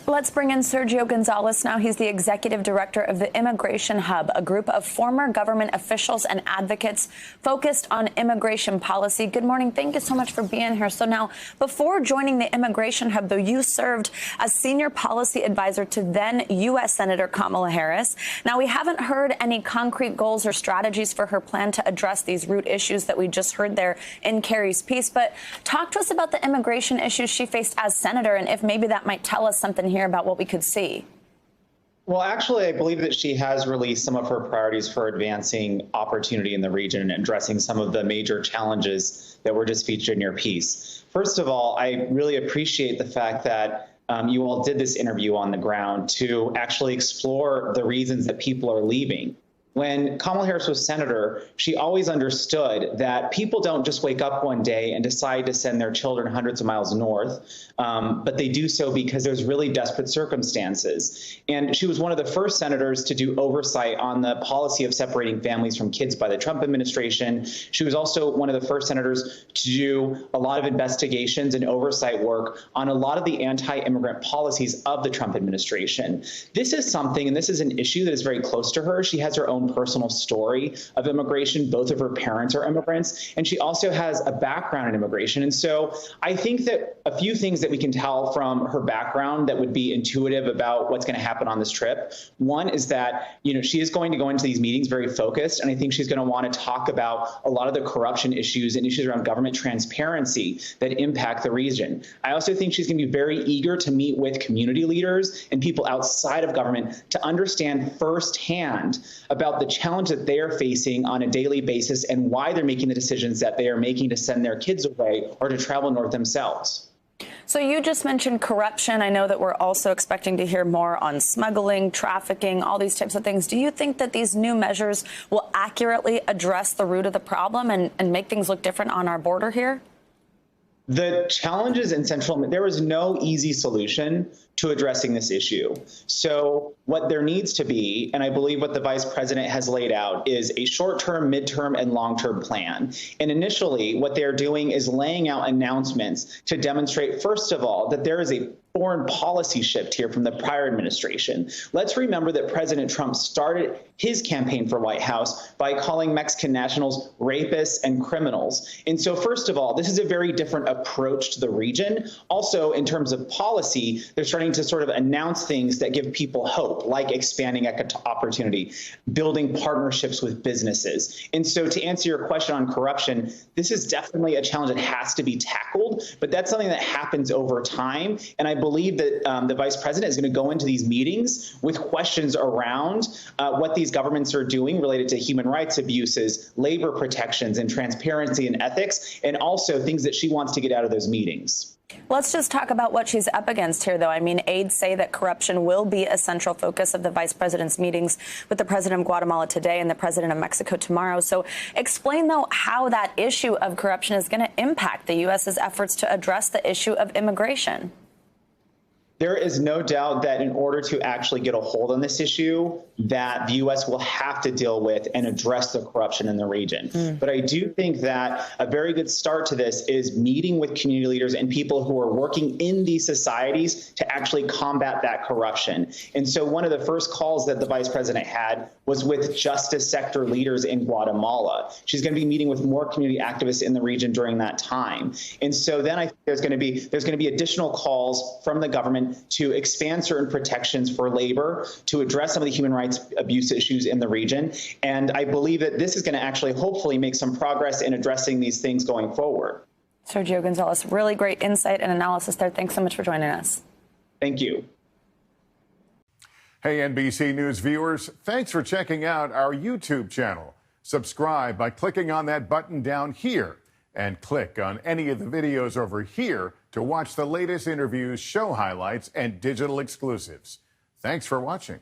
Let's bring in Sergio Gonzales now. He's the executive director of the Immigration Hub, a group of former government officials and advocates focused on immigration policy. Good morning. Thank you so much for being here. So now, before joining the Immigration Hub, though, you served as senior policy advisor to then U.S. Senator Kamala Harris. Now, we haven't heard any concrete goals or strategies for her plan to address these root issues that we just heard there in Kerry's piece. But talk to us about the immigration issues she faced as senator, and if maybe that might tell us something here about what we could see. Well, actually, I believe that she has released some of her priorities for advancing opportunity in the region and addressing some of the major challenges that were just featured in your piece. First of all, I really appreciate the fact that you all did this interview on the ground to actually explore the reasons that people are leaving. When Kamala Harris was senator, she always understood that people don't just wake up one day and decide to send their children hundreds of miles north, but they do so because there's really desperate circumstances. And she was one of the first senators to do oversight on the policy of separating families from kids by the Trump administration. She was also one of the first senators to do a lot of investigations and oversight work on a lot of the anti-immigrant policies of the Trump administration. This is something, and this is an issue that is very close to her. She has her own personal story of immigration. Both of her parents are immigrants, and she also has a background in immigration. And so I think that a few things that we can tell from her background that would be intuitive about what's going to happen on this trip. One is that, she is going to go into these meetings very focused, and I think she's going to want to talk about a lot of the corruption issues and issues around government transparency that impact the region. I also think she's going to be very eager to meet with community leaders and people outside of government to understand firsthand about the challenge that they are facing on a daily basis and why they're making the decisions that they are making to send their kids away or to travel north themselves. So you just mentioned corruption. I know that we're also expecting to hear more on smuggling, trafficking, all these types of things. Do you think that these new measures will accurately address the root of the problem and make things look different on our border here? The challenges in there was no easy solution to addressing this issue. So what there needs to be, and I believe what the vice president has laid out, is a short-term, mid-term, and long-term plan. And initially, what they're doing is laying out announcements to demonstrate, first of all, that there is a foreign policy shift here from the prior administration. Let's remember that President Trump started his campaign for White House by calling Mexican nationals rapists and criminals. And so, first of all, this is a very different approach to the region. Also, in terms of policy, they're starting to sort of announce things that give people hope, like expanding opportunity, building partnerships with businesses. And so to answer your question on corruption, this is definitely a challenge that has to be tackled, but that's something that happens over time. And I believe that the vice president is going to go into these meetings with questions around what these governments are doing related to human rights abuses, labor protections, and transparency and ethics, and also things that she wants to get out of those meetings. Let's just talk about what she's up against here, though. I mean, aides say that corruption will be a central focus of the vice president's meetings with the president of Guatemala today and the president of Mexico tomorrow. So explain, though, how that issue of corruption is going to impact the U.S.'s efforts to address the issue of immigration. There is no doubt that in order to actually get a hold on this issue, that the U.S. will have to deal with and address the corruption in the region. But I do think that a very good start to this is meeting with community leaders and people who are working in these societies to actually combat that corruption. And so one of the first calls that the vice president had was with justice sector leaders in Guatemala. She's going to be meeting with more community activists in the region during that time. And so then I think there's going to be additional calls from the government to expand certain protections for labor, to address some of the human rights abuse issues in the region. And I believe that this is going to actually hopefully make some progress in addressing these things going forward. Sergio Gonzales, really great insight and analysis there. Thanks so much for joining us. Thank you. Hey, NBC News viewers, thanks for checking out our YouTube channel. Subscribe by clicking on that button down here and click on any of the videos over here to watch the latest interviews, show highlights, and digital exclusives. Thanks for watching.